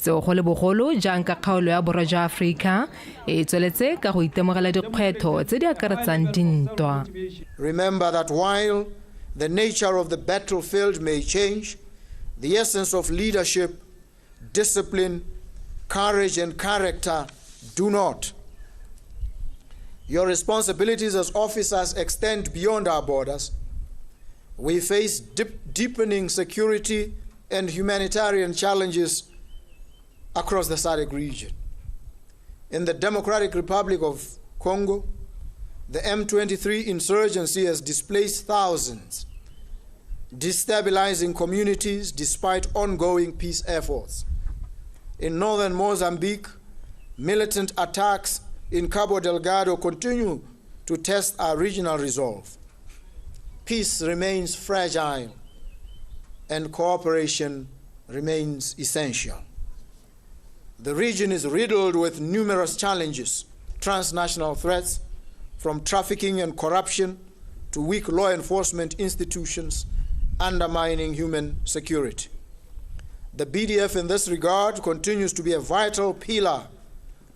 Tseo go le bogolo jang ka kgaolo ya borwa jwa Afrika e tsweletse ka go itemogela dikgwetlho tse di akaretsang dintwa. Remember that while the nature of the battlefield may change, the essence of leadership, discipline, courage, and character do not. Your responsibilities as officers extend beyond our borders. We face deepening security and humanitarian challenges across the SADC region. In the Democratic Republic of Congo, the M23 insurgency has displaced thousands, destabilizing communities despite ongoing peace efforts. In northern Mozambique, militant attacks in Cabo Delgado continue to test our regional resolve. Peace remains fragile and cooperation remains essential. The region is riddled with numerous challenges, transnational threats, from trafficking and corruption to weak law enforcement institutions undermining human security. The BDF in this regard continues to be a vital pillar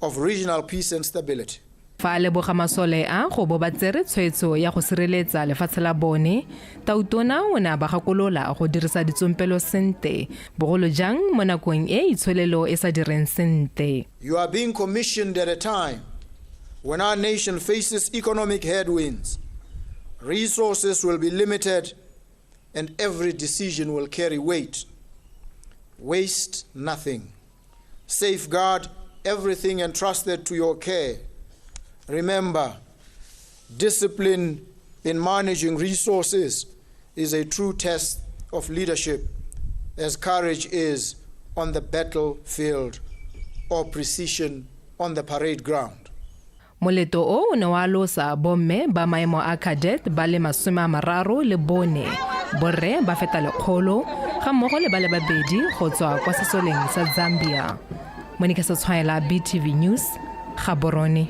of regional peace and stability. Fa Leboga Masole a go bo ba tsere tshwetso ya go sireletsa lefatshe la bone, Tautona o ne a ba gakolola go dirisa ditsompelo sente, bogolo jang mo nakong e itsholelo e sa direng sente. You are being commissioned at a time when our nation faces economic headwinds. Resources will be limited and every decision will carry weight. Waste nothing. Safeguard everything entrusted to your care. Remember, discipline in managing resources is a true test of leadership, as courage is on the battlefield or precision on the parade ground. Moleto o ne wa losa bomme ba maemo a cadet ba le 30 le bone, borre ba feta lekgolo ga mmogo le ba le babedi go tswa kwa sesoleng sa Zambia. Monica Setswaela, BTV News, Gaborone.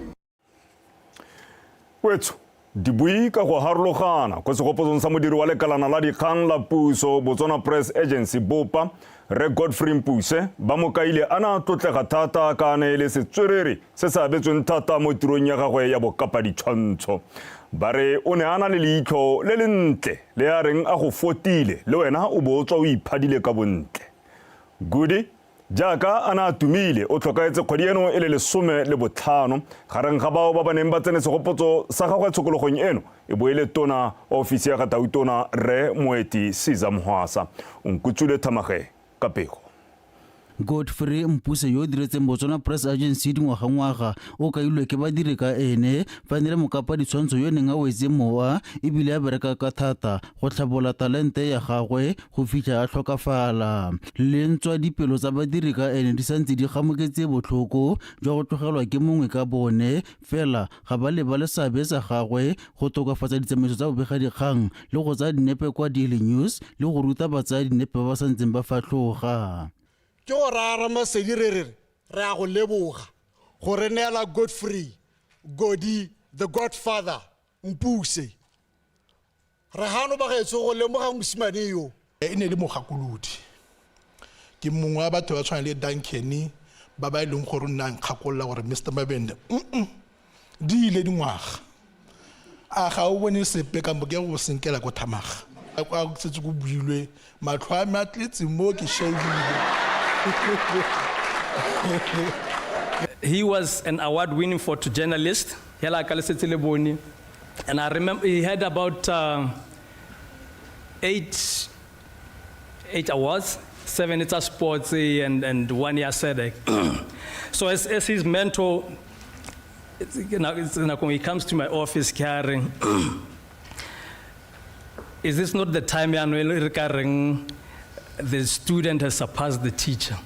Wetso di bui ka go harologana go segopotsong sa modiri wa lekalana la dikgang la puso Botswana Press Agency BOPA Re Godfrey Mpuse ba mo kaile ana tlotlega thata ka ne le setswerere se sa betsweng thata mo tirong ya gagwe ya bokapa ditshwantsho. Bare o ne ana le leitlho le lentle le ya reng a go fotile le wena o bo tswa o iphadile ka bontle. Gudi jaaka ana tumile o tlhokaetse kgwedi eno e le 15 gareng ga bao ba ba neng ba tsene segopotso sa gagwe tshokologong eno e boele tona ofisi ya ga Tautona Re Moeti Siza Mhwasa o nkutsule thamage ka pego. Godfrey Mpuse yo diretseng Botswana Press Agency dingwaga o kailwe ke badiri ka ene fa nele mokapa ditshwantsho yo neng a wetse moa e bile a bereka ka thata go tlhabola talente ya gagwe go fitlha a tlhokafala. Lentswa dipelo tsa badiri ka ene di santse di gamoketse botlhoko jwa go tlogelwa ke mongwe ka bone fela ga ba le ba le sabe sa gagwe go tokafatsa ditsamaiso tsa bobega dikgang le go tsa dinepe kwa Daily News le go ruta batsaya dinepe ba santseng ba fatloga. Ke go rara Masedi re a go leboga gore neela Godfrey Godi the Godfather Mpuse re hano ba getso go lemoga mosimane yo e ne le mogakolodi ke mongwe wa batho ba tshwana le Duncan ba ba ileng gore nna nkgakolla gore Mr Mabende di ile dingwaga a ga o bone sepe ka mo ke go senkela go thamaga a setse go builwe matlho a matletse mo ke shebile. He was an award-winning photojournalist, and I remember he had about 8 awards, 7 Ita Sports and 1 year SADC. So as his mentor, when he comes to my office carrying, is this not the time the student has surpassed the teacher?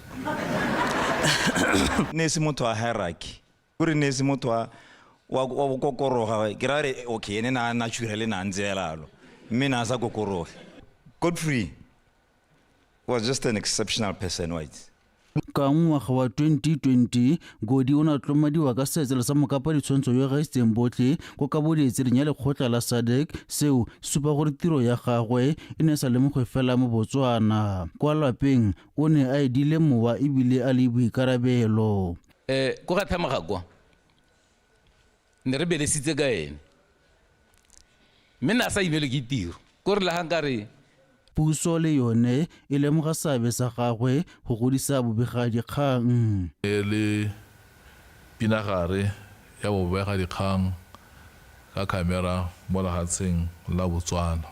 Nesi motho wa hierarchy uri nesi motho wa kokoroga ke ra re okay ene na naturally na nzelalo mme na sa kokoroga. Godfrey was just an exceptional person, right? ka ngwaga wa 2020 Godi o na tlomadiwa ka seetsela sa mokapaditshwantsho yo gaisitseng botlhe ko kabodietseng ya lekgotla la SADC seo supa gore tiro ya gagwe e ne sa lemogwe fela mo Botswana kwa lapeng o ne a edile mowa ebile a le boikarabelo ko ga thamaga kwa ne re belesitse ka ene mme na sa imele ke tiro ko re lahankare puso le yone e lemoga seabe sa gagwe go godisa bobegadikgang le pinagare ya bobegadikgang ka kamera mo lehatsheng la Botswana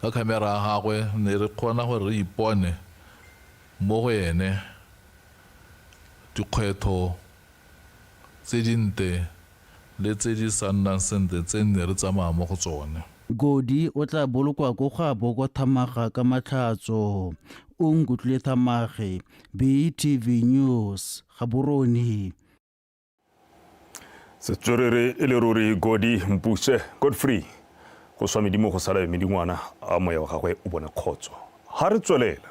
ka kamera ya gagwe ne re kgona gore re ipone mo go ene dikgwetho tse dinte le tse di sa nnang sentle tse ne re tsamaya mo go tsone Godi o tla bolokwa ko ga boko Thamaga ka Matlhatso o nkutlwe Thamage BTV News Gaborone Setswerere e le ruri Godi Mpuse Godfrey go swa medimo go sala medingwana a moya wa gagwe o bona khotso ha re tswelela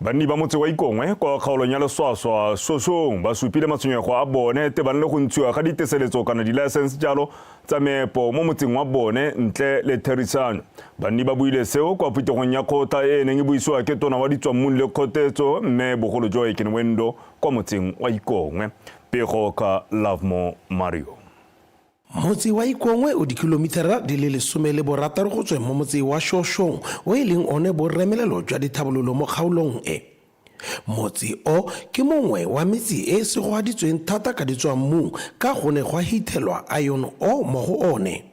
banni ba motse wa Ikongwe kwa kgaolong ya Leswaswa Sosong ba supile matshwenyego a bone te banle go ntshiwa ga diteseletso kana di-license jalo tsa meepo mo motseng wa bone ntle le therisano banni ba buile seo kwa putegong ya kgotla e neng e buisiwa ke tona wa ditswammung le kgotetso mme bogolo jo Ekenwendo kwa motseng wa Ikongwe pego ka Lovemore Mario Motse wa Ikongwe o dikilomitara di le 16 go tswe mo motse wa Shoshong o e leng one bo remelelo jwa dithabololo mo kgaolong e. Motse o ke mongwe wa metsi e se go haditsweng thata ka ditswammung ka gone go hithelwa iron o mo go one.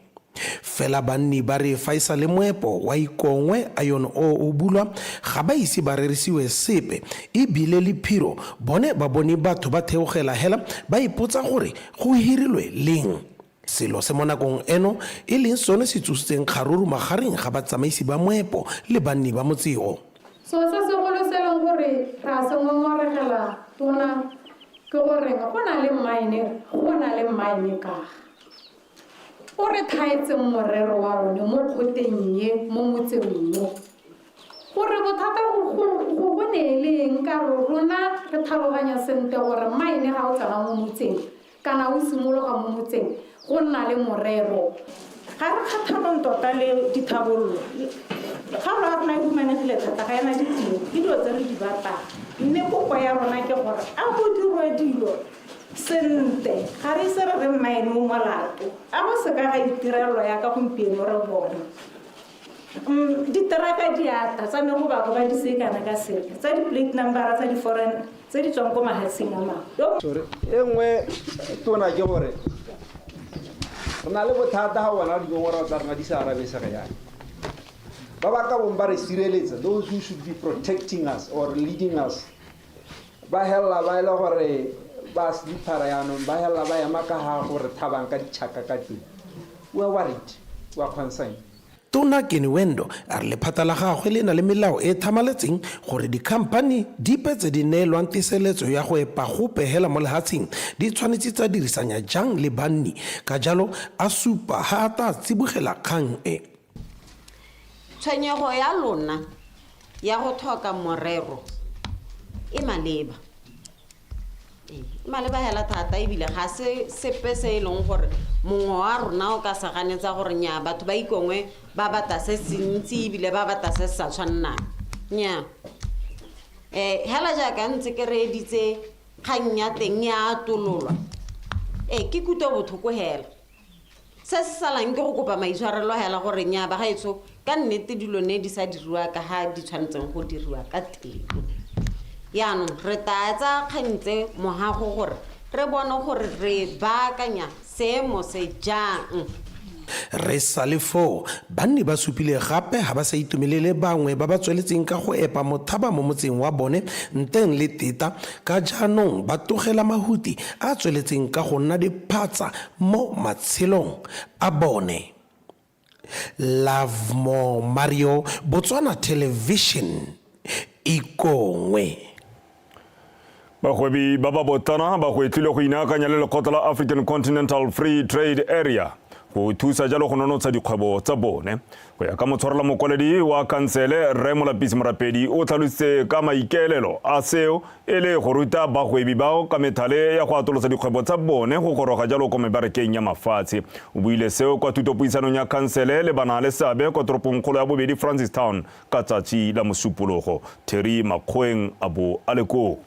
Fela banni ba re faisa le moepo wa Ikongwe iron o bulwa ga ba ise ba rerisiwe sepe e bile le phiro bone ba bone batho ba theogela hela ba ipotsa gore go hirilwe leng. Selo se mo nakong eno e leng sone se tsusitseng kgaruru magareng ga batsamaisi ba moepo le banni ba motseo. So se segolo se leng gore ga se ngongoregela tona ke gore go na le maine ka o re thaetseng morero wa rone mo kgoteng ye mo motseng mo gore bothata go boneleng ka rona re tlhaloganya sentle gore maine ga o tsena mo motseng kana o simologa mo motseng go nna le morero ga re kgathalong tota le dithabololo ga re rona e humanegile thata ga yana ditiro ke dilo tse re di batlang mme kopo ya rona ke gore a go dirwe dilo sente ga re se re re maene mo molato a go se ka ga itirelo ya ka gompieno re bona diteraka di ata tsa me go ba go ba di sekana ka sepe tsa di-plate number tsa di-foreign tse di tswang ko mahatseng a mangwe e nngwe tona ke gore re na le bothata ga bona dingongora tsa rona di sa arabesega yana ba ba ka bong ba re sireletsa those who should be protecting us or leading us ba hella ba e le gore ba slipara yaanong ba hella ba ema ka ga gore thabang ka ditšhaka ka teng we are worried we are concerned. Tona Ekenwendo a re lephata la gagwe le na le melao e thamaletseng gore dikhamphani di petse di neelwang tiseletso ya go epa gope hela mo lehatsheng di tshwanetse tsa dirisanya jang le banni ka jalo a supa ha a ta tsibogela kgang e. Tshwenyego ya lona ya go thoka morero e maleba hela thata ebile ga se sepe se e leng gore mongwe wa rona o ka sa ganetsa gore nya batho ba Ikongwe ba bata se sentsi ebile ba bata se sa tshwannang nya hela jaaka ntse ke re editse kgang ya teng ya atololwa ke kuto bothoko hela se se salang ke go kopa maitshwarelo hela gore nya ba gaetso ka nnete dilo ne di sa diriwa ka ha di tshwanetseng go diriwa ka teng yaanong re taetsa kgantse mohago gore re bone gore re baakanya seemo se jang. Re sa le fo banni ba supile gape ga ba sa itumelele bangwe ba ba tsweletseng ka go epa mothaba mo motseng wa bone nteng le teta ka jaanong ba togela mahuti a tsweletseng ka go nna diphatsa mo matshelong a bone. Lovemore Mario, Botswana Television, Ikongwe. Bagwebi ba ba botana ba go etlile go inaakanya le lekgotla la African Continental Free Trade Area go thusa jalo go nonotsa dikgwebo tsa bone go ya ka motshwarela mokwaledi wa kansele Rre Molapisi Morapedi o tlhalositse ka maikaelelo a seo e le go ruta bagwebi bao ka methale ya go atolosa dikgwebo tsa bone go goroga jalo ko mebarekeng ya mafatshe o buile seo kwa thutopuisanong ya kansele le bana le seabe kwa toropongkgolo ya bobedi Francistown ka tsatsi la mosupologo. Terry Makgoeng abo aleko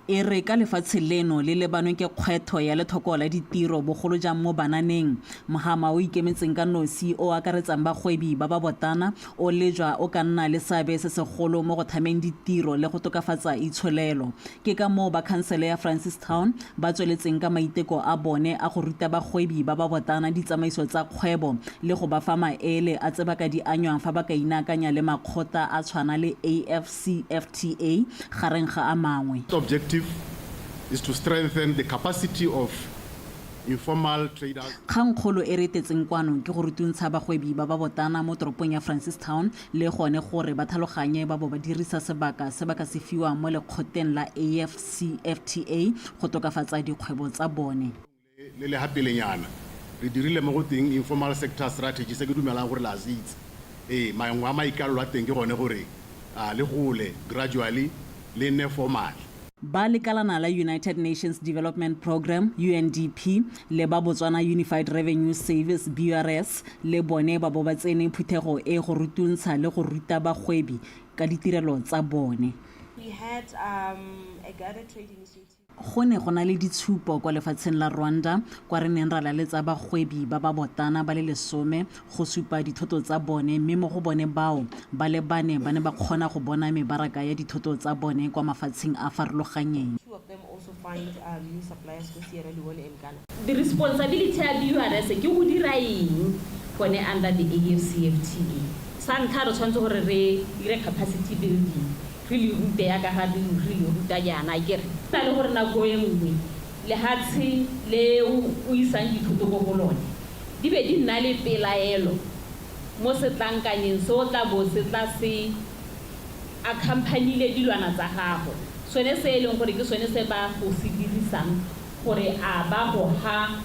e re ka lefatshe leno le lebanwe ke kgwetho ya lethoko la ditiro bogolo jang mo bananeng. Mohama o ikemetseng ka nosi o akaretsang bagwebi ba ba botana o lejwa o ka nna le seabe se segolo mo go thameng ditiro le go tokafatsa itsholelo. Ke ka moo ba khansele ya Francistown ba tsweletseng ka maiteko a bone a go ruta bagwebi ba ba botana ditsamaiso tsa kgwebo le go ba fa maele a tse ba ka di anywang fa ba ka inaakanya le makgotla a tshwana le AFCFTA gareng ga a mangwe. Is to strengthen the capacity of informal traders. Kgangkgolo e retetseng kwano ke go rutuntsha bagwebi ba ba botana mo toropong ya Francistown le gone gore ba tlhaloganye ba bo ba dirisa sebaka se ba ka se fiwang mo lekgotleng la AFCFTA go tokafatsa dikgwebo tsa bone. Le hapelenyana re dirile mo go teng informal sector strategy se ke dumelang gore la zitse maemo a maikallo a teng ke gone gore le gole gradually le ne formal. Ba lekalana la United Nations Development Program UNDP le ba Botswana Unified Revenue Service BRS le bone ba bo ba tsene phuthego e go rutuntsha le go ruta bagwebi ka ditirelo tsa bone. We had a gather trade initiative. Go ne go na le ditshupo kwa lefatsheng la Rwanda kwa re neng ra laletsa bagwebi ba ba botana ba le 10 go supa dithoto tsa bone mme mo go bone bao ba le bane ba ne ba kgona go bona mebaraka ya dithoto tsa bone kwa mafatsheng a farologaneng. Two of them also find new suppliers to Sierra Leone and Ghana. The responsibility ya BRS ke go dira eng gone under the AFCFTA. Sa ntlha re tshwanetse gore re dire capacity building. Really rute ya ka ga di ruta yana kere tla le gore nako e nngwe le hatsi le o isang dithuto go bolone di be di nna le pelaelo mo setlankanyeng se o tla bo se tla se accompany dilwana tsa gago sone se e leng gore ke sone se ba go se dirisang gore a ba go ha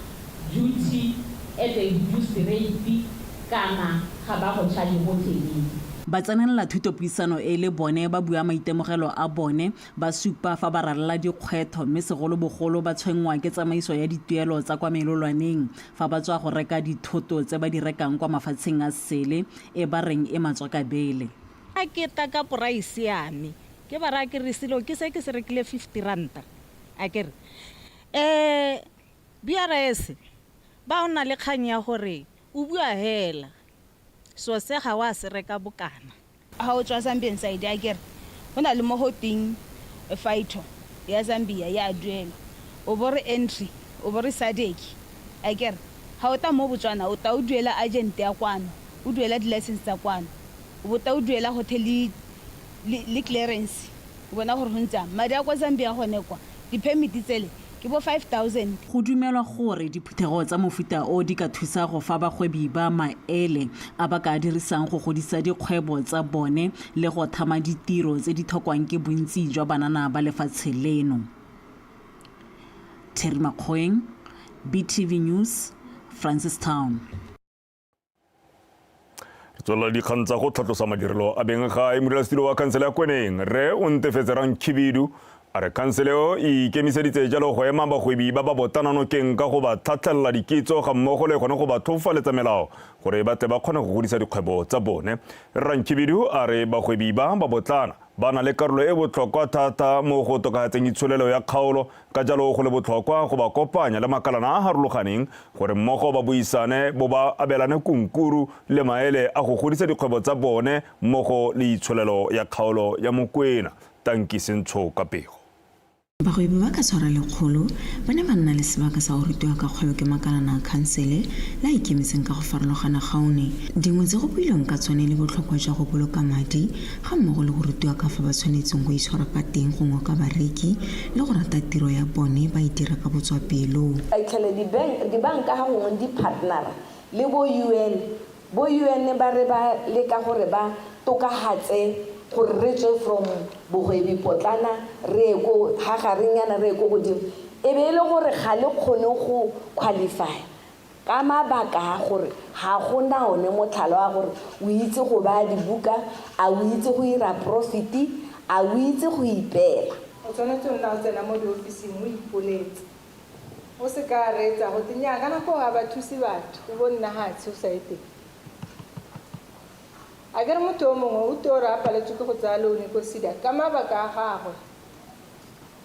duty at a reduced rate kana ga ba go charge mo teng. Ba tsenela thutopuisano e le bone ba bua maitemogelo a bone ba supa fa ba ralala dikgwetho mme segolo bogolo ba tshwengwa ke tsamaiso ya dituelo tsa kwa melolwaneng fa ba tswa go reka dithoto tse ba di rekang kwa mafatsheng a sele e ba reng e matswa ka bele. A ke ta ka price ya me ke ba ra ke re selo ke se rekile 50 ranta a ke re BRS ba ona le kganya gore o bua hela so se ga wa se reka bokana ha o tswa Zambian side a kere hona le mo hoting e fighter ya Zambia ya duela o bore entry o bore sadeki a kere ha o ta mo Botswana o ta o duela agent ya kwano o duela di license tsa kwano o ta o duela hotel le clearance o bona gore hontsa madi a kwa Zambia gone kwa di permit tsele ke bo 5,000. Go dumelwa gore diphuthego tsa mofuta o di ka thusa go fa bagwebi ba maele a ba ka dirisang go godisa dikgwebo tsa bone le go thama ditiro tse di thokwang ke bontsi jwa banana ba lefatshe leno. Terry Makgoeng, BTV News, Francistown. Tswela dikgang tsa go tlhatlosa madirelo a beng ga modulasetilo wa kansele ya Kweneng Rre o Ntefetsang Khibidu a re kanseleo e ikemiseditse jalo go ema bagwebi ba ba botana nokeng ka go ba tlhatlhelela dikitso ga mmogo le gone go ba thofaletsa melao gore ba tle ba kgone go godisa dikgwebo tsa bone. Rre Khibidu a re bagwebi ba ba botlana ba na le karolo e botlhokwa thata mo go tokafatseng itsholelo ya kgaolo ka jalo go le botlhokwa go ba kopanya le makalana a harologaneng gore mmogo ba buisane bo ba abelane kunkuru le maele a go godisa dikgwebo tsa bone mmogo le itsholelo ya kgaolo ya Mokwena. Tankisentsho ka pego bagwebi ba ka tshwara lekgolo ba ne ba nna le sebaka sa go rutiwa ka kgwebo ke makalana a khansele la ikemetseng ka go farologana gaone dingwe tse go builweng ka tsone le botlhokwa jwa go boloka madi ga mmogo le go rutiwa ka fa ba tshwanetseng go itshwara pa teng gongwe ka bareki le go rata tiro ya bone ba e dira ka botswapelo. a itlhele dibanka ga gongwe di partnera le bo UN ba re ba le ka gore ba tokagatse gore re tswe from bogwebi potlana re ye ko ga garenyana re ye ko godimo e be e le gore ga le kgone go qualify ka mabaka a gore ga gona one motlhala wa gore o itse go baya dibuka a o itse go ira profiti a o itse go ipela o tshwanetse o nna o tsena mo diofising o ipoletse o se ka reetsa go tenya ka nako ga ba thusi batho o bo nna ga society a kere motho o mongwe o te ore a paletswe ke go tsaya loone ko sida ka mabaka a gagwe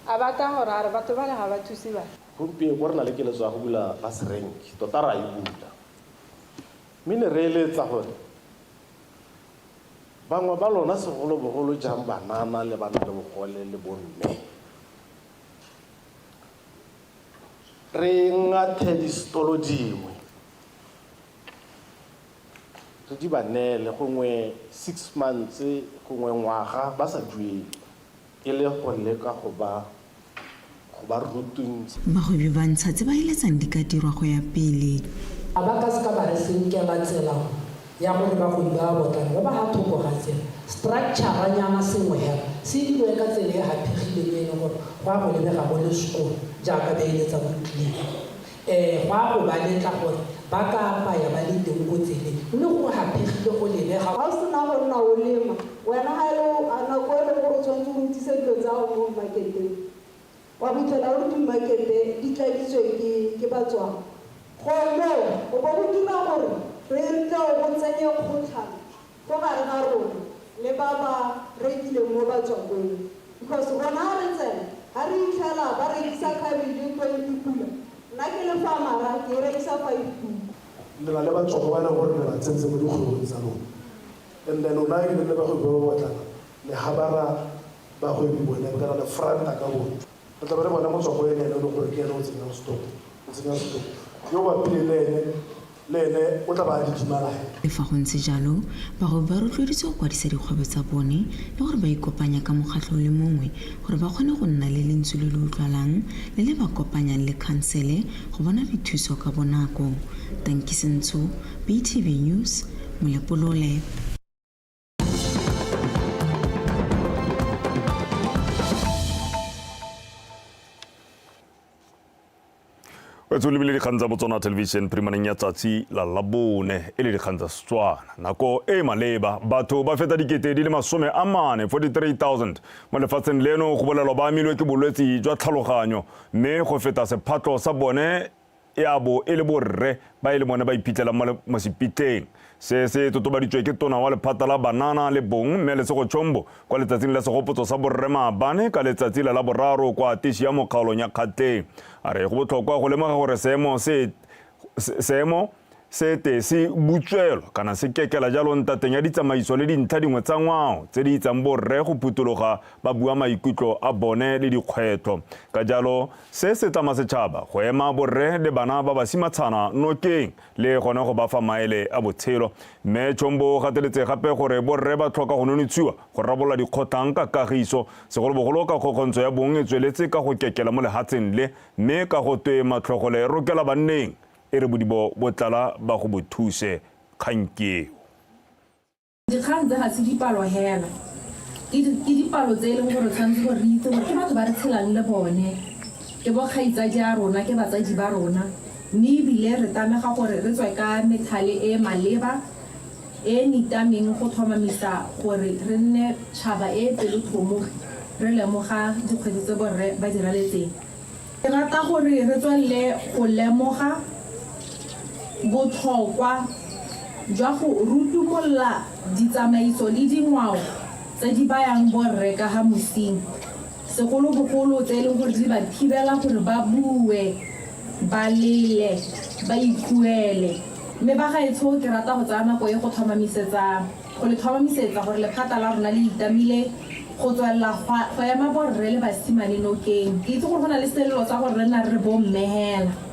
a batla gore a re batho ba le ga ba thusi batho gompieno ko re na le keletso ya go bula ga serenki tota ra e bula mme ne re eletsa gore bangwe ba lona segolobogolo jang banana le bana le bogole le bomme re ngathe disetolo dingwe re di ba neele gongwe 6 months gongwe ngwaga ba sa duele e le go leka go ba rutung bagwebi ba ntshatse ba eletsang di ka dirwa go ya pele a ba ka se ka ba re senkela tsela ya gore bagwebi ba botlana ba ba ga thoko ga tsela structure-anyana sengwe hela se dirwe ka tsela e gaphegileng e le gore go a go lebega mo le sekolo jaaka ba eletsa mo tleliniki go a go ba letla gore ba ka apaya ba le teng ko tseleng le go gaphegile go lebega ga o sena go nna o lema wena ga a nako e le gore o tshwanetse o ntise dilo tsa go mo marketeng wa fitlhela gore dimakete di tladitswe ke batswana gomo o bo go dira gore re tle go tsenye kgotlhang ko gare ga rona le ba ba rekileng mo batswakong because gona ga re tsena ga re itlhela ba rekisa khabedi 20 pula nna ke le famara ke rekisa 5 pula le na le batswako ba e leng gore le ba tsentse mo dikgwebong tsa lona and then lona ke le bagwebi ba botlana le gabara bagwebi bone ba kana le franta ka bone re tla ba re bona motswako ene le gore ke ene o tsenya stop yo ba pele le ene o tla ba ditimalae le fa go ntse jalo bagwebi ba rotloeditse go kwadisa dikgwebo tsa bone le gore ba ikopanya ka mokgatlho le mongwe gore ba kgone go nna le lentswe le le utlwalang le le ba kopanyang le khansele go bona dithuso ka bonako. Tankisentsho, BTV News, Molepolole. o tse o lebile dikgang tsa Botswana television primaneng ya tsatsi la labone e le dikgang tsa Setswana nako e maleba batho ba feta dikete di le 43,000 mo lefatsheng leno go bolelwa ba amilwe ke bolwetse jwa tlhaloganyo mme go feta sephatlo sa bone ya bo e le borre ba ile mone ba iphitlhela mo sepiteng se totobaditswe ke tona wa lephata la banana le bong mme le sego tshombo kwa letsatsing la segopotso sa borre maabane ka letsatsi la boraro kwa tishi ya mokgaolong ya Kgatleng a re go botlhokwa go lemoga gore seemo se butswelo kana se kekela jalo ntateng ya ditsamaiso le dintlha dingwe tsa ngwao tse di itsang borre go phutologa ba bua maikutlo a bone le dikgwetlho ka jalo se tlama setšhaba go ema borre le bana ba basimatshana nokeng le gone go ba fa maele a botshelo mme Tshombo gateletse gape gore borre ba tlhoka go nonitshiwa go rabolla dikgotlang ka kagiso segolobogolo ka kgokgontsho ya bong e tsweletse ka go kekela mo lehatseng le mme ka go twe matlhogolo e rokela banneng e re bodibo botlala ba go bothuse kgankeo dikgang tsa ga se dipalo hela ke dipalo tse e leng gore tshwanetse gore re itse gore ke batho ba re tshelang le bone ke bokgaitsadi a rona ke batsadi ba rona mme ebile re tamega gore re tswe ka methale e maleba e nitameng go tlhomamisa gore re nne tšhaba e pelotlhomogi re lemoga dikgwetlho tse borre ba di raletseng ke rata gore re tswelele go lemoga botlhokwa jwa go rutumolola ditsamaiso le dingwao tse di bayang borre ka ga mosing segolobogolo tse e leng gore di ba thibela gore ba bue ba lele ba ikuele mme ba gaetsho ke rata go tsaya nako e go le tlhomamisetsa gore lephata la rona le itamile go tswelela go ema borre le basimane nokeng ke itse gore go na le selelo tsa gore re nna re bommegela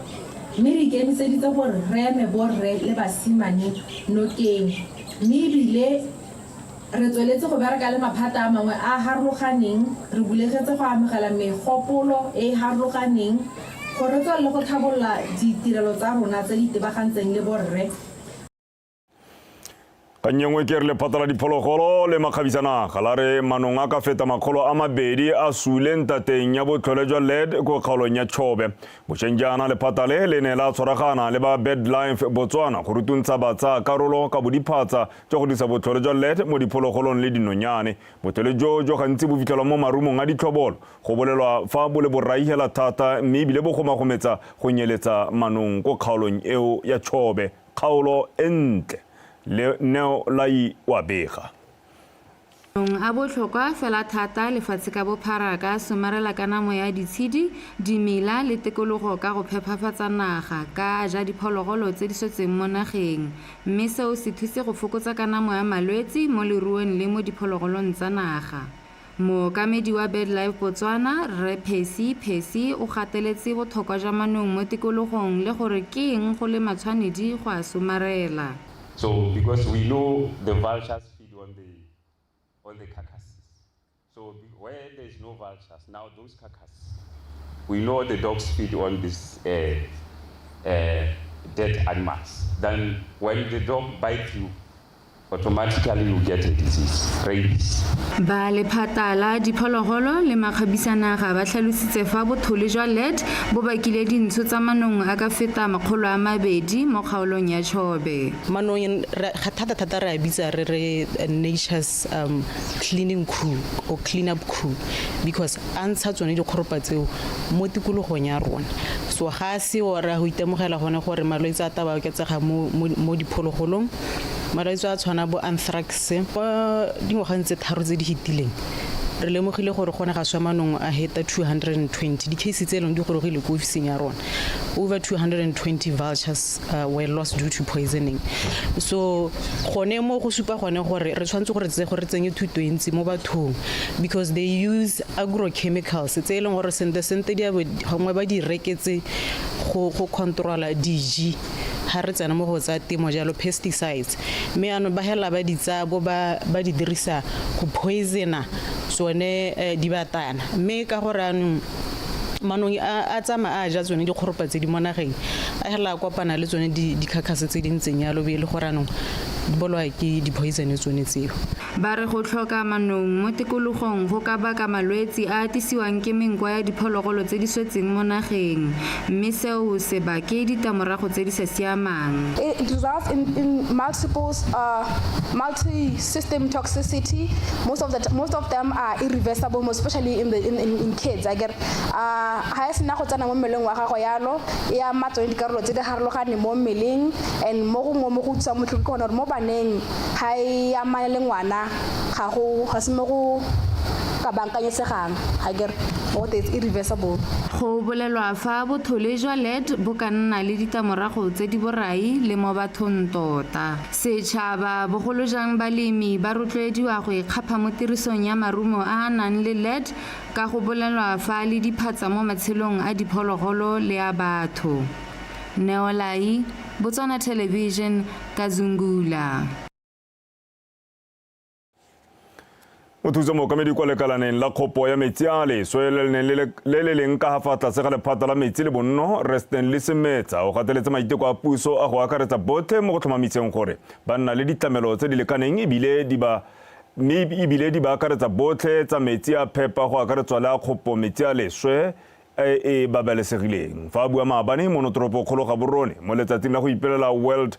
mme re ikemiseditse gore re eme borre le basimane nokeng mme ebile re tsweletse go bereka le maphata a mangwe a harologaneng re bulegetse go amogela megopolo e harologaneng gore re tswelele go tlhabolola ditirelo tsa rona tse di tebagantseng le borre ka ka nyengwe ke re le phatala diphologolo le makgabisanaga la re manong a ka feta makgolo a mabedi a sule ntateng ya botlhole jwa led ko kgaolong ya Chobe bošenjana le phatale le ne la tshwaragana le ba BirdLife Botswana go rutuntsha batsa karolo ka bodiphatsa tša go disa botlhole jwa led mo diphologolong le dinonyane botlhole jo gantsi bo fitlhelwa mo marumong a ditlhobolo go bolelwa fa bo le borai hela thata mme ebile bo gomagometsa go nyeletsa manong ko kgaolong eo ya Chobe kgaolo entle le neo lai wa bega a botlhokwa fela thata lefatshe ka bophara ka somarela ka namo ya ditshedi dimela le tikologo ka go phepafatsa naga ka ja diphologolo tse di setseng mo nageng mme seo se thuse go fokotsa ka namo ya malwetse mo leruong le mo diphologolong tsa naga mookamedi wa BirdLife Botswana Re Phesi o gateletse botlhokwa jwa manong mo tikologong le gore ke eng go le matshwanedi go a somarela. So because we know the vultures feed on the carcasses. So where there is no vultures, now those carcasses, we know the dogs feed on these dead animals. Then when the dog bites you, automatically you get a disease, rabies. Ba lephata la diphologolo le makgabisanaga ba tlhalositse fa botlhole jwa led bo bakile dintsho tsa manong a ka feta makgolo a mabedi mo kgaolong ya Chobe. Manong thata re a bitsa re nature's cleaning crew or cleanup crew because a ntsha tsone dikgoropa tseo mo tikologong ya rona. So ga se ora go itemogela gone gore malwetse a taba oketsega mo diphologolong malwetse a tshwana bo anthrax dingwageng tse tharo tse di hitileng re lemogile gore gone ga swa manong a heta 220 di-case tse eleng di gorogile ko ofising ya rona over 220 vultures were lost due to poisoning so gone mo go supa gone gore re tshwantse gore tsenye thuto ntsi mo bathong because they use agrochemicals tse eleng gore sente di gongwe ba di reketse go controla DG ha re tsena mo go tsa temo jalo pesticides mme ano ba hela ba ditsa bo ba di dirisa go poisona sone di batana mme ka gore ano manong a tsama a ja tsone dikgoropa tse di monageng a hela kopana le tsone di khakase tse di ntseng yalo be le gore ano bolwa ke di poison tsone tseo ba re go tlhoka manong mo tikologong go ka baka malwetse a tisiwang ke menkwa ya diphologolo tse di swetseng mo nageng mme seo se bake ditamorago tse di sa siamang. It results in multi-system toxicity. Most of them are irreversible, most especially in kids. I get ha se na go tsana mo mmeleng wa gago yalo ya matso di karolo tse di harologane mo mmeleng and mo go tsa mo tlhoko mo baneng ha ya manele ngwana ga se mo go ka bankanyesegang ha get what is irreversible. Go bolelwa fa botlhole jwa led bo ka nna le ditamorago tse di borai le mo bathong tota setšhaba bogolo jang balemi ba rotloediwa go ikgapha mo tirisong ya marumo a nang le led ka go bolelwa fa le diphatsa mo matshelong a diphologolo le a batho. Neolai Botswana Television Kazungula. o thusa mookamedi kwa lekalaneng la kgopo ya metsi a leswe le le leng ka fa tlase ga lephata la metsi le bonno Reston le Semetsa o gateletse maiteko a puso a go akaretsa botlhe mo go tlhomamiseng gore ba nna le ditlamelo tse di lekaneng ebile di ba akaretsa botlhe tsa metsi a phepa go akaretswa le a kgopo metsi a leswe e babalesegileng fa bua maabane monotoropo kgolo ga borone mo letsatsing la go ipelela World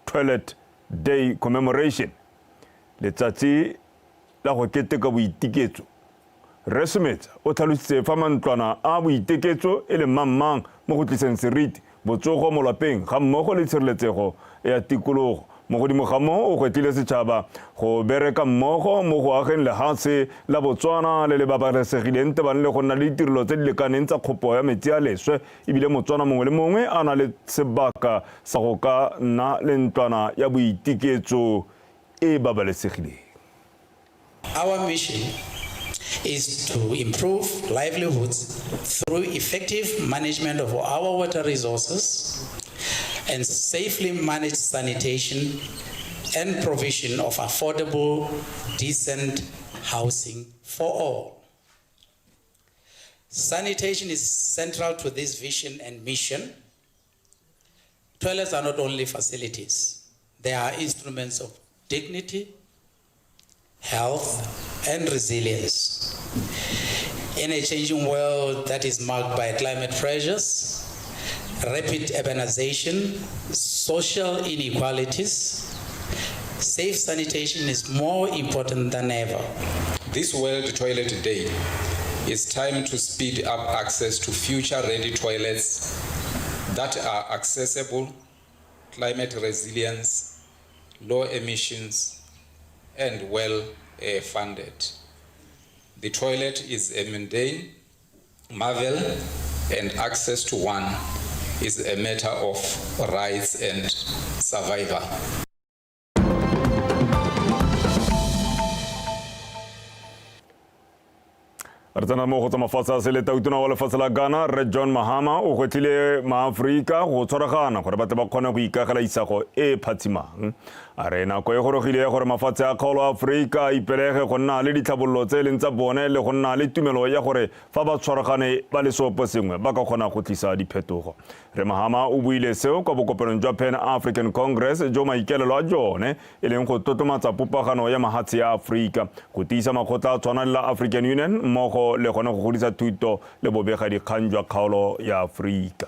Toilet Day Commemoration letsatsi la go keteka boiteketso Re Semetsa o tlhalositse fa mantlwana a boiteketso e le mang mo go tliseng seriti botsogo mo lapeng ga mmogo le tshireletsego ya tikologo mo godimo ga mo o gwetlile setšhaba go bereka mmogo mo go ageng lehatshe la Botswana le le babalesegileng tebang le go nna le ditirelo tse di lekaneng tsa kgopo ya metsi a leswe ebile Motswana mongwe le mongwe a na le sebaka sa go ka nna le ntlwana ya boiteketso e babalesegileng. Our mission is to improve livelihoods through effective management of our water resources and safely manage sanitation and provision of affordable, decent housing for all. Sanitation is central to this vision and mission. Toilets are not only facilities, they are instruments of dignity, health, and resilience. In a changing world that is marked by climate pressures, rapid urbanization, social inequalities, safe sanitation is more important than ever. This World Toilet Day is time to speed up access to future-ready toilets that are accessible, climate resilience, low emissions, and well funded. The toilet is a mundane marvel, and access to one is a matter of rights and survival. Artana mo go tsamafasa se le tautuna wa lefatshe la Ghana Re John Mahama o gwetlile maAfrika go tshwaragana gore batho ba kgone go ikagela isago e phathimang a re nako e gorogile gore mafatshe a kgaolo a Afrika a ipelege go nna le ditlhabololo tse leng tsa bone le go nna le tumelo ya gore fa ba tshwaragane ba le seopo sengwe ba ka kgona go tlisa diphetogo. Re Mahama o buile seo kwa bokopanong jwa Pan African Congress jo maikelelo a jone e leng go totomatsa popagano ya mahatshe ya Afrika go tiisa makgotla a tshwana la African Union mmogo le gone go godisa thuto le bobega dikgang jwa kgaolo ya Afrika.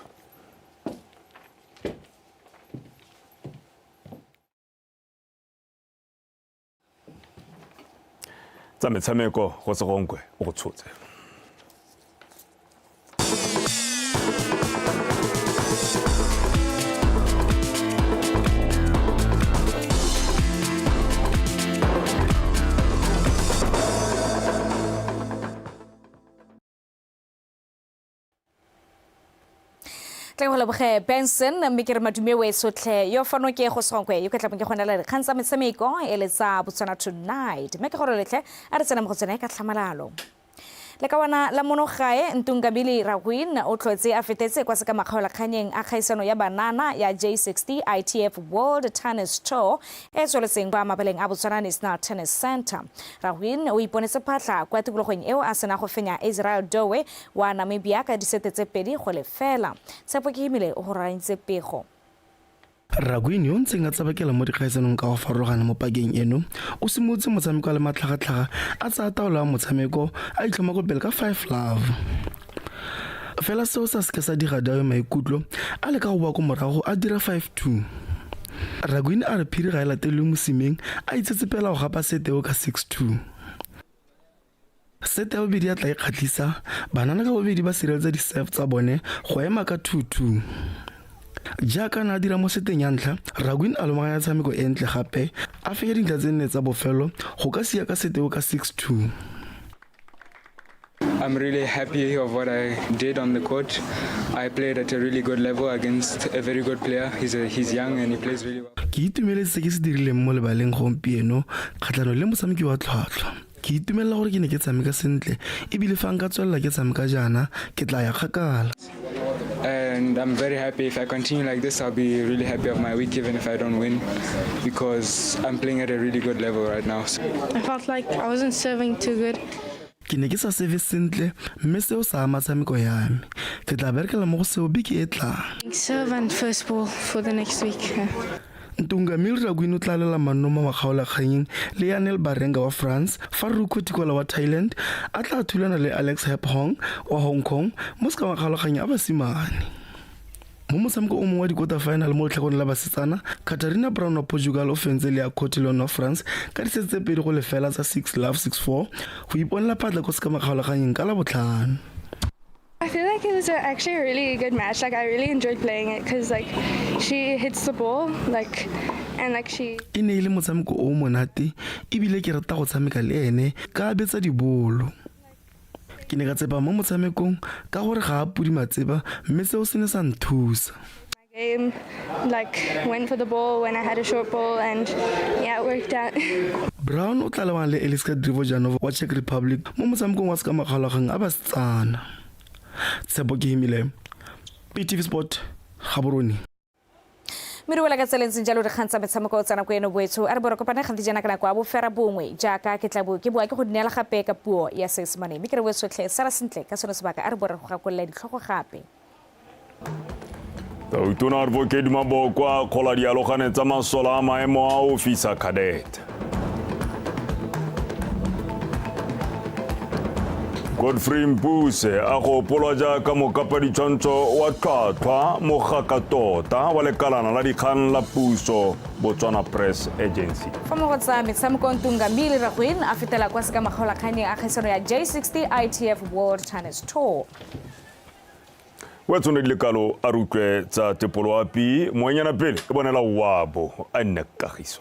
Tsa metshameko go segonkwe o go tshotse. Tleng Benson mme ke re madume we sotlhe yo fano ke go sonkwe yo ke tla ke gona le kgantsa metshameko e le tsa Botswana Tonight mme ke gore letle a re tsena mo go tsena ka tlhamalalo le ka wana la monogae Ntungabili Rawin o tlotse a fetetse kwa se ka makgaola kganyeng a kgaisano ya banana ya J60 ITF World Tennis Tour e tsweletseng kwa mabaleng a Botswana National Tennis Center. Rawin o iponetse phatla kwa tikologong eo a sena go fenya Israel Dowe wa Namibia ka disete tse pedi go le fela. Tshepo ke himile o go rantse pego. Ragwin yo ntseng a tsabakela mo dikgaisanong ka go farologana mo pakeng eno o simotse motshameko le matlhagatlhaga a tsa taola motshameko a itlhoma go pele ka 5 love fela seo sa se sa dira dawe maikutlo a le ka go bua go morago a dira 5-2 Ragwin a re phiri ga ela tele mosimeng a itsetsepela go gapa seteo ka 6-2 sete ya bobedi a tla ikgatlisa banana ka bobedi ba sireletsa di-serve tsa bone go ema ka 2-2 Jaka na dira mo seteng ya ntlha Ragwin a lomaganya tshameko e ntle gape a fenya dintlha tse nne tsa bofelo go ka sia ka seteo ka 6-2 I'm really happy of what I did on the court. I played at a really good level against a very good player. He's young and he plays really well. Ke itumeletse ke se dirileng mo lebaleng gompieno kgatlano le motshameki wa tlhwatlhwa ke itumelela gore ke ne ke tshameka sentle ebile fa nka tswelela ke tshameka jana ke tla ya kgakala And I'm very happy. If I continue like this, I'll be really happy of my week, even if I don't win, because I'm playing at a really good level right now. I felt like I wasn't serving too good. Ke ne ke sa save sentle mme seo sa ama tshameko ya me ke tla berekela mo go seo biki e tlang Serve and first ball for the next week. Ntungamili Ragwin o tla lela manoma wa kgaola kganyeng le Yanel Barenga wa France fa Ruko Tikola wa Thailand a tla thulana le Alex Hepong wa Hong Kong mo se ka wa kgaola kganyeng a basimane mo motshameko o mongwe wa di-quarter final mo tlhakong la basetsana Katarina Brown wa Portugal o fentse le ya Cotillon wa France ka disetse tse pedi go lefela tsa 6-love 6-4 go iponela phatla ko se ka makgaola kganyeng ka la botlhano I feel like it was actually a really good match. Like I really enjoyed playing it because like she hits the ball and she. E ne ile motshameko o monate ebile ke rata go tshameka le ene ka betsa dibolo. Ke ne ka tsepa mo motshamekong ka gore ga a pudi matseba mme seo se ne sa nthusa. Game went for the ball when I had a short ball and yeah, it worked out. Brown o tla lewana le Eliska Drivojanova wa Czech Republic mo motshamekong wa se ka makgaolagang a basetsana. Tshepo ke himile PTV Sport Gaborone Miri wala ka tselentseng jalo re kgantsa metshameko tsana ko eno boetso a re bora kopana gantsi jana kana kwa bo fera bongwe jaaka ke tla bo ke bua ke go dinela gape ka puo ya Seesimane mme ke re boetso tle sara sentle ka sone sebaka a re bora go gakolla ditlhogo gape Tautona Advocate Mabokwa kgola dialogane tsa masola a maemo a ofisa cadet. Godfrey Mpuse a go polwa jaaka mokapaditshwantsho wa tlhwatlhwa mogakatota wa lekalana la dikgang la puso Botswana Press Agency. Fa mo go tsa metshameko Ntungamili Rakwin a fetela kwa se ka makgolakganyeng a kgaisano ya J60 ITF World Tennis Tour. Wetsone dilekalo a rutlwe tsa tepoloapi moenyana pele e bonela wabo a nne kagiso.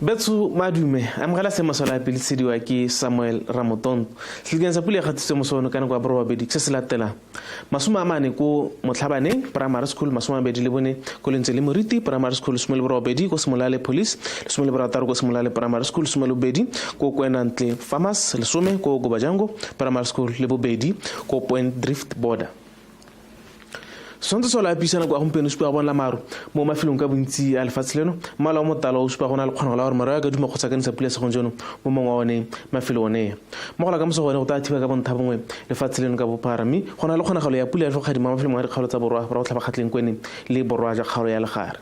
Betsu madume amogela se masola pele sediwa ke Samuel Ramotonto selekeng sa pula gatisitse mosono ka nako ya borobedi se se latela masome a mane ko Motlhabaneng Primary School, masome a mabedi le bone ko Lentswe le Moriti Primary School, some le borobedi ko Semolale Police, some le borataro ko Semolale Primary School, some le bobedi ko Kwenantle Farmers, lesome ko Gobajango Primary School, le bobedi ko Point Drift Border. Sonto sola pisana kwa gompieno supa bona maru mo mafelong ka bontsi a lefatshe leno mala o motalo o supa gona le kgona la gore mara ka duma go tsaka ntsha pula se gonjono mo mongwa one mafelo one mo gola ka mso gone go ta thiba ka bonta bongwe lefatshe leno ka bophara mme gona le kgona galo ya pula ya tlhogadi ma mafelong a dikgalo tsa borwa ba go tlhaba kgatleng kwene le borwa ja kgalo ya legare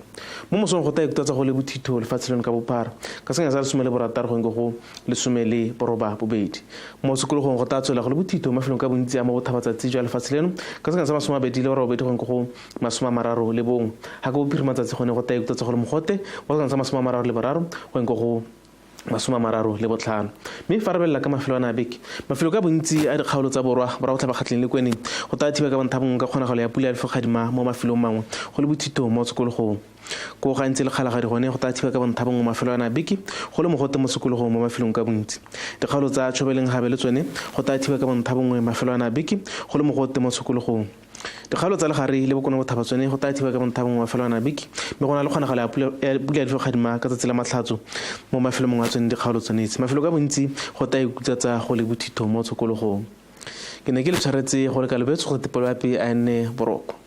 mo mosong go ta ikutsa go le bothito lefatshe leno ka bophara ka senga sa lesome le borataro go go lesome le boroba bobedi mo sekolong go ta tswela go le bothito mafelong ka bontsi a mo bothabatsa tsi jwa lefatshe leno ka senga sa masoma bedi le borobedi go masoma mararo le bong ha go phirima tsa tsegone go ta ikutsa go le mogote go tsantsa masoma mararo le bararo go enko go masoma mararo le botlhano mme fa re bella ka mafelo a nabeke mafelo ka bontsi a dikgaolo tsa borwa bora go tlhaba kgatleng le kweneng go ta thiba ka bonthabong ka kgonagalo ya pula ya lefokgadima mo mafelong mangwe go le bothito mo tsekologong ko gantse le kgalagadi gone go ta thiba ka bonthabong mo mafelo a nabeke go le mogote mo tsekologong mo mafelong ka bontsi dikgaolo tsa tshobeleng gabe le tsone go ta thiba ka bonthabong mo mafelo a nabeke go le mogote mo tsekologong dikgaolo tsa legare le bokone bothaba tsone go ta thiba ka bonthabong mo mafelo a nabeke mme go na le kgonagalo ya pula ya lefokgadima ka tsatsi la matlhatso mo mafelong mangwe a tsone dikgaolo tshwanetse mafelo ka bontsi go ta ikutsatsa go le bothito mo tsekologong ke ne ke le tshwaretse go le ka lebetse go tepelo ya pe a nne boroko.